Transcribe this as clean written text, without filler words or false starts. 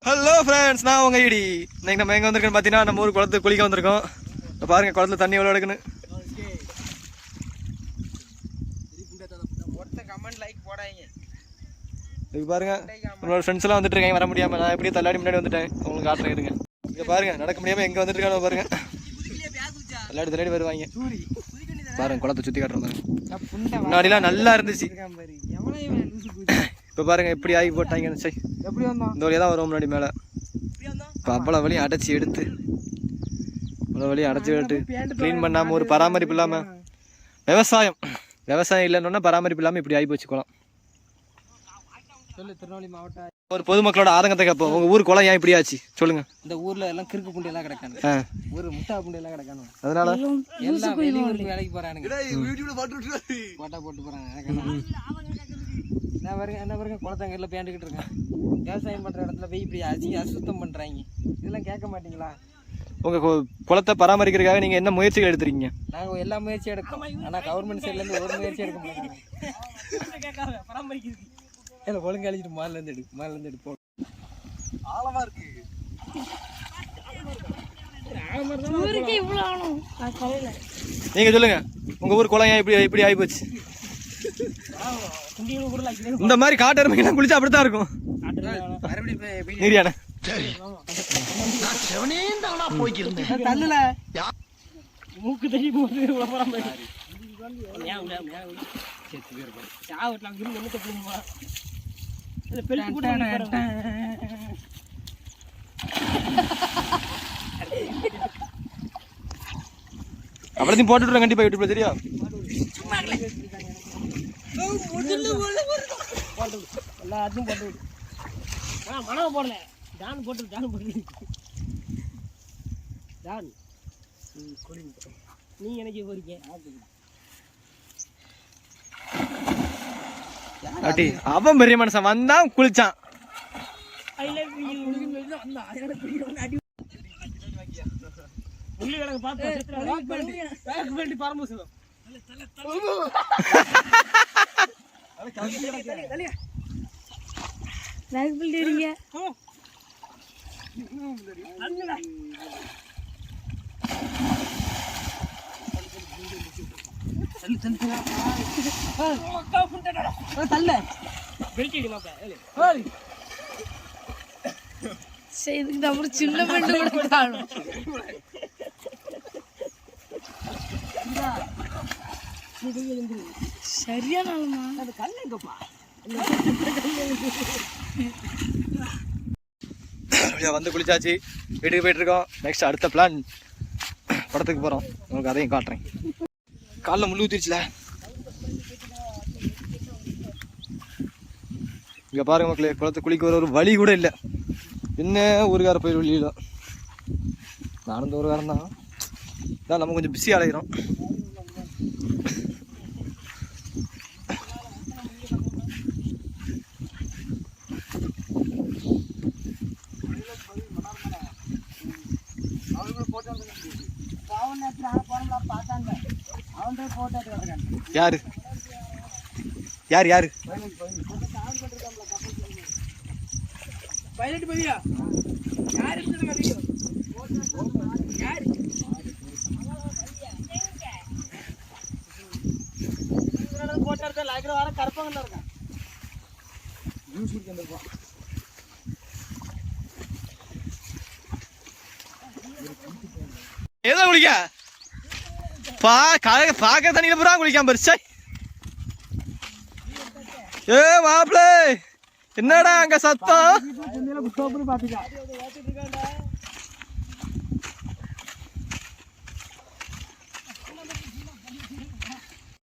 Hello friends, நான் உங்க ID. இன்னைக்கு நம்ம எங்கே வந்திருக்கோன்னு பார்த்தீங்கன்னா, நம்ம ஊர் குளத்துக்கு குளிக்க வந்திருக்கோம். பாருங்க, குளத்துல தண்ணி எவ்வளோ எடுக்குன்னு. இது பாருங்க, உங்களோட ஃப்ரெண்ட்ஸ் எல்லாம் வந்துட்டு இருக்காங்க, வர முடியாம. நான் எப்படியே தள்ளாடி முன்னாடி வந்துட்டேன். உங்களுக்கு காட்டுறேன் இருங்க. இங்கே பாருங்க, நடக்க முடியாம எங்கே வந்துட்டு இருக்கானோ பாருங்க. தள்ளாடி வருவாங்க. பாருங்க, குளத்தை சுற்றி காட்டுறோம் பாருங்க. முன்னாடிலாம் நல்லா இருந்துச்சு. இப்போ பாருங்க எப்படி ஆகி போட்டாங்க. இந்த வழியாக தான் வரும் முன்னாடி மேலே. இப்போ அவ்வளோ வழியும் அடைச்சி எடுத்து, அவ்வளோ வழியும் அடைச்சி எடுத்து க்ளீன் பண்ணாமல், ஒரு பராமரிப்பு இல்லாமல், விவசாயம் இல்லைன்னா பராமரிப்பு இல்லாமல் இப்படி ஆகி போச்சு குளம். திருநெல்வேலி மாவட்டம் ஒரு பொதுமக்களோட ஆதங்கத்தை கேட்போம். உங்கள் ஊர் குளம் ஏன் இப்படி ஆச்சு சொல்லுங்க. இந்த ஊரில் எல்லாம் கிறுக்கு புண்டி எல்லாம் கிடக்கானு, ஒரு முட்டா புண்டி எல்லாம் கிடக்கானு. அதனால எல்லாம் வெளியூருக்கு வேலைக்கு போகிறானுங்க, போட்டா போட்டு போகிறாங்க. என்ன பாருங்க குளத்தங்கரில் பேண்டுக்கிட்டு இருக்கேன். விவசாயம் பண்ணுற இடத்துல போய் இப்படி அசுத்தம் பண்ணுறாங்க. இதெல்லாம் கேட்க மாட்டீங்களா? உங்கள் குளத்தை பராமரிக்கிறதுக்காக நீங்கள் என்ன முயற்சிகள் எடுத்துருக்கீங்க? நாங்கள் எல்லா முயற்சியும் எடுக்கோம், ஆனால் கவர்மெண்ட் சைட்லேருந்து ஒரு முயற்சி எடுக்க முடியாது. இல்லை, ஒழுங்கு அழிச்சிட்டு மேலேருந்து எடுப்போம். ஆழமாக இருக்கு. நீங்கள் சொல்லுங்க, உங்கள் ஊர் குளம் ஏன் இப்படி ஆகி போச்சு? இந்த மாதிரி காட்டு எருமைக்கெல்லாம் குளிச்சா அப்படித்தான் இருக்கும். நீரியான மூக்கு தண்ணி அவ்வளோத்தையும் போட்டுவிட்றேன் கண்டிப்பாக யூடியூப்ல. தெரியும் எல்லாத்தையும் போட்டு மனவை போடல. டான் போட்டு டான் நீ எனக்கு போறீங்க. அவன் பெரிய மனுஷன் வந்தான் குளிச்சான். சின்ன பெண்ணு சரியான வந்து குளிச்சாச்சு, வீட்டுக்கு போயிட்டு இருக்கோம். நெக்ஸ்ட் அடுத்த பிளான் படத்துக்கு போகிறோம். உங்களுக்கு அதையும் காட்டுறேன். காலைல முள்ளு ஊத்திருச்சுல. இங்கே பாருங்க மக்களே, குளத்தை குளிக்க வர ஒரு வழி கூட இல்லை. என்ன ஊருக்கார போய் வழியில நானும் இந்த ஊருக்காரன் தான். இதான் நம்ம கொஞ்சம் பிஸி அலைகிறோம். யாரு யாரு யாரு பைலட் பவியா யார் எடுத்துங்க வீடியோ யார் போட்டறத லைக்ல வர கரப்பங்கல இருக்க நியூஸ் இருக்கு அந்த ஏதோ குளிக்க பாக்க தண்ணியில பூரா குளிக்காம பரிசா. ஏ மாப்பிள, என்னடா அங்க சத்தம்?